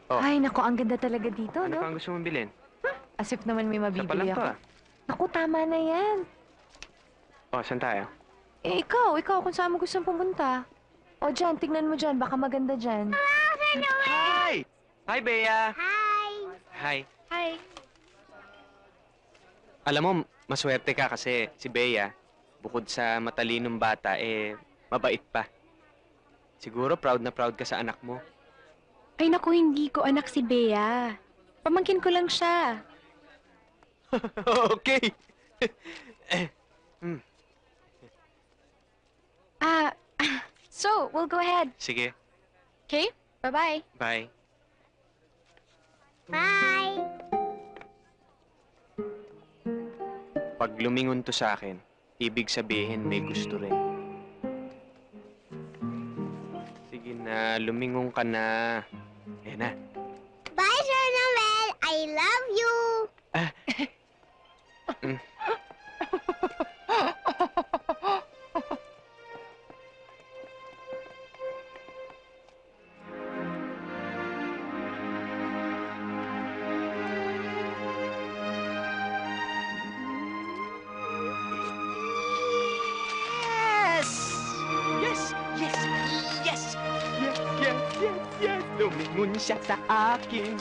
Oh, Ay, naku, ang ganda talaga dito, ano no? pa ang gusto mong bilhin? As if naman may Isa pa mabibili lang to ako. ah. Naku, tama na yan. Oh, saan tayo? Eh, ikaw kung saan mo gustong pumunta. O dyan, tignan mo dyan, baka maganda dyan. Hi! Hi, Bea! Hi! Hi. Hi. Alam mo, maswerte ka kasi si Bea, bukod sa matalinong bata, mabait pa. Siguro proud na proud ka sa anak mo. Ay naku, hindi ko anak si Bea. Pamangkin ko lang siya. Okay! Ah, so, we'll go ahead. Sige, Okay? Bye-bye. bye. Bye! Pag lumingon to sa akin, ibig sabihin may gusto rin. Sige na, lumingon ka na. Ayan na. Bye, Sir Noel! I love you! Yes! Yes! Yes! Yes! Yes! Yes! Yes! Yes! Lumingon siya sa akin.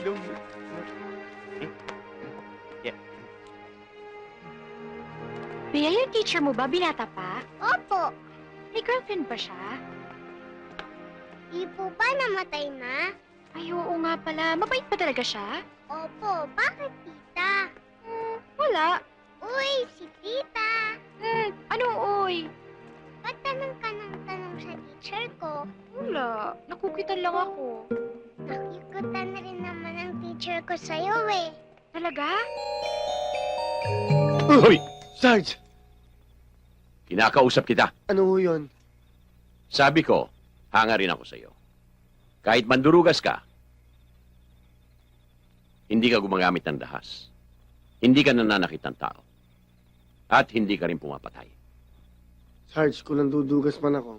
Bea, yung teacher mo ba? Binata pa? Opo! May girlfriend ba siya? Di po ba namatay na? Ay, oo nga pala. Mabait pa talaga siya? Opo, bakit tita? Wala. Uy, si tita! Ano, oy? Ba't tanong ka ng tanong sa teacher ko? Wala. Nakukitan lang ako. Nakikutan na rin naman ang teacher ko sa'yo eh. Talaga? Hoy! Sarge! Kinakausap kita. Ano ho yun? Sabi ko, hanga rin ako sa'yo. Kahit mandurugas ka, hindi ka gumagamit ng dahas. Hindi ka nananakit ng tao. At hindi ka rin pumapatay. Sarge, kung nandudugas man ako,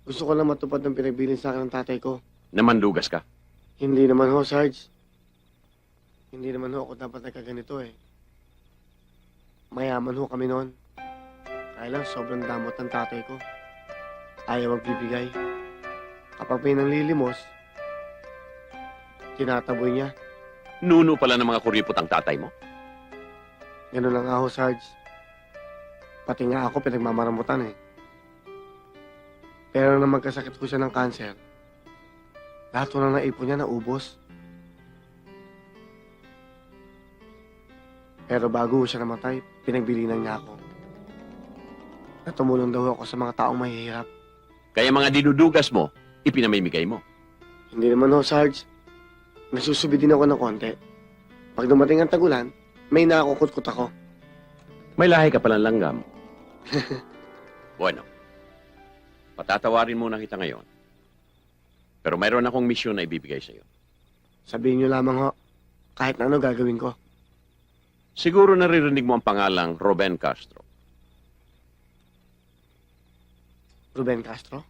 gusto ko lang matupad ng pinagbilin sa akin ng tatay ko. Na mandugas ka. Hindi naman ho, Sarge. Hindi naman ho ako dapat nagkaganito eh. Mayaman ho kami noon. Kaya lang sobrang damot ng tatay ko. Ayaw magbibigay. Kapag may nanglilimos, tinataboy niya. Nuno pala ng mga kuripot ang tatay mo. Ganun lang nga ho, Sarge. Pati nga ako pinagmamaramutan eh. Pero nang magkasakit ko siya ng cancer, lahat ko na naipon niya naubos. Pero bago siya namatay, pinagbilinan niya ako. Na tumulong daw ako sa mga taong mahihirap. Kaya mga dinudugas mo, ipinamimigay mo. Hindi naman ho, Sarge. Nasusubi din ako ng konti. Pag dumating ang tagulan, may nakakukut-kut ako. May lahi ka palang langgam. Bueno, patatawarin muna kita ngayon. Pero mayroon akong misyon na ibibigay sa'yo. Sabihin niyo lamang ho, kahit na ano gagawin ko. Siguro naririnig mo ang pangalang Ruben Castro. Ruben Castro,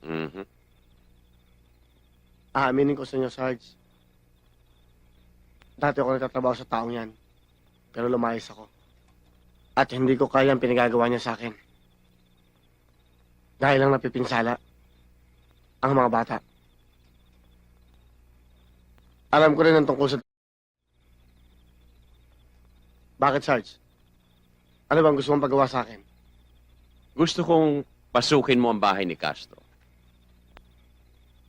Mhm. aaminin ko sa inyo, Sarge. Dati ako nagtatrabaho sa taong yan. Pero lumayas ako. At hindi ko kaya ang pinagagawa niya sa akin. Dahil lang napipinsala ang mga bata. Alam ko rin ang tungkol sa... Bakit, Sarge? Ano bang gusto mong pagawa sa akin? Gusto kong pasukin mo ang bahay ni Castro.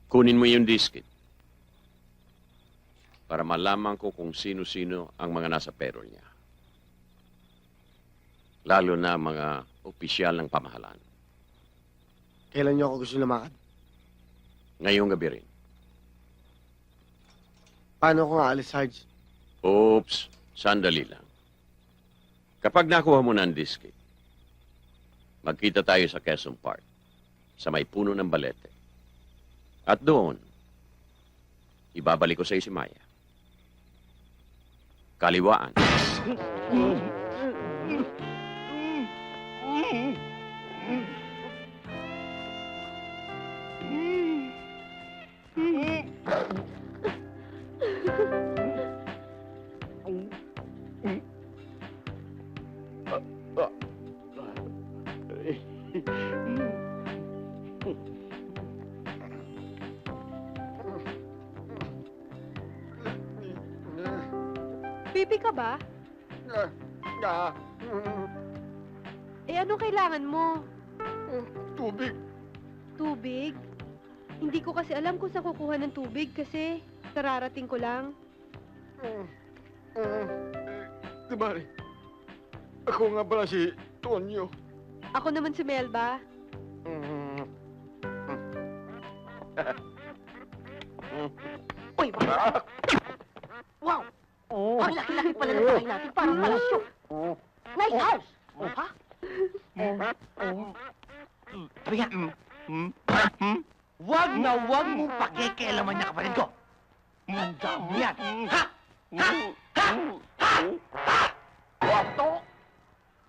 Kunin mo yung diskit para malaman ko kung sino-sino ang mga nasa payroll niya. Lalo na mga opisyal ng pamahalaan. Kailan niyo ako gusto lumakad? Ngayong gabi rin. Paano ako nga alis, Sarge? Oops, sandali lang. Kapag nakuha mo na ang diskit, magkita tayo sa Quezon Park, sa may puno ng balete. At doon, ibabalik ko sa si Maya. Kaliwaan. Pipi ka ba? Eh, anong kailangan mo? Tubig. Tubig? Hindi ko kasi alam kung saan kukuha ng tubig kasi kararating ko lang. Diba, ako nga pala si Tonyo. Ako naman si Melba. Uy, bakit? Wow! Ang laki-laki pala ng bahay natin, parang palasyo. Nice house! Ha? Sabi nga, wag na wag mong pakikialaman niya kapatid ko. Manda mo yan. Ha? Ha? Ha? Ha? Ha? Wato?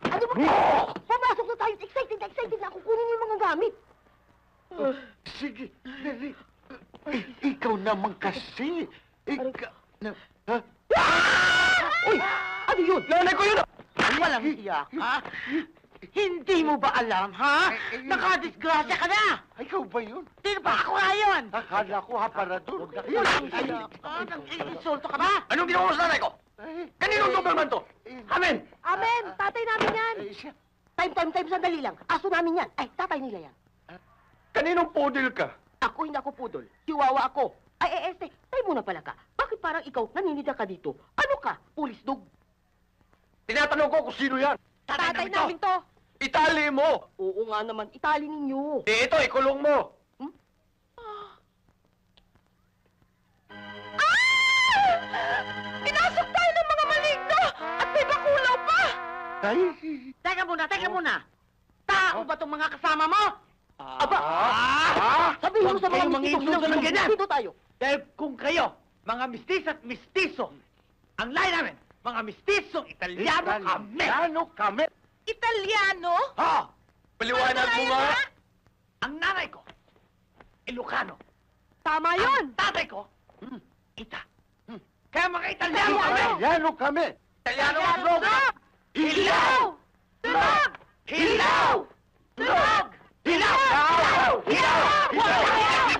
Ano ba? Pumasok na tayo. Excited na excited na ako. Kunin yung mga gamit. Sige, Nelly. Ikaw naman kasi. Ikaw... Ha? Uy! Ano yun? Nanay ko yun! Walang hiya ka? Hindi mo ba alam, ha? Nakadisgrasya ka na! Ikaw ba yun? Sino ba? Ako nga yun! Akala ko haparador. Walang hiya ka? Nag-insulto ka ba? Anong ginawa mo sa nanay ko? Kaninong Doberman to? Amen! Amen! Tatay namin yan! Time, sandali lang. Aso namin yan. Ay, tatay nila yan. Kaninong poodle ka? Ako hindi ako pudol. Chihuahua ako. Ay, tayo muna pala ka. Bakit parang ikaw naninida ka dito? Ano ka? Pulis dog? Tinatanong ko kung sino yan. Tatay namin to! Itali mo! Oo nga naman. Itali ninyo. Eh, ito, ikulong mo. Pinasok tayo ng mga maligno! At may bakulaw pa! Ay! Teka muna. Tao ba itong mga kasama mo? Aba! Sabihin mo sa mga kayong mistito, ng ganyan! dito tayo. Dahil kung kayo, mga mistis at mistiso, ang lahi namin, mga mistisong Italiano kami! Italiano kami? Italiano? Ha! Paliwanag mo nga! Ang nanay ko, Ilocano. Tama yun! Ang tatay ko, Ita. Kaya mga Italiano kami! Italiano kami! Italiano ang slogan! Hilaw! Durog! Hilaw! Durog! Hilaw! Hilaw! Hilaw!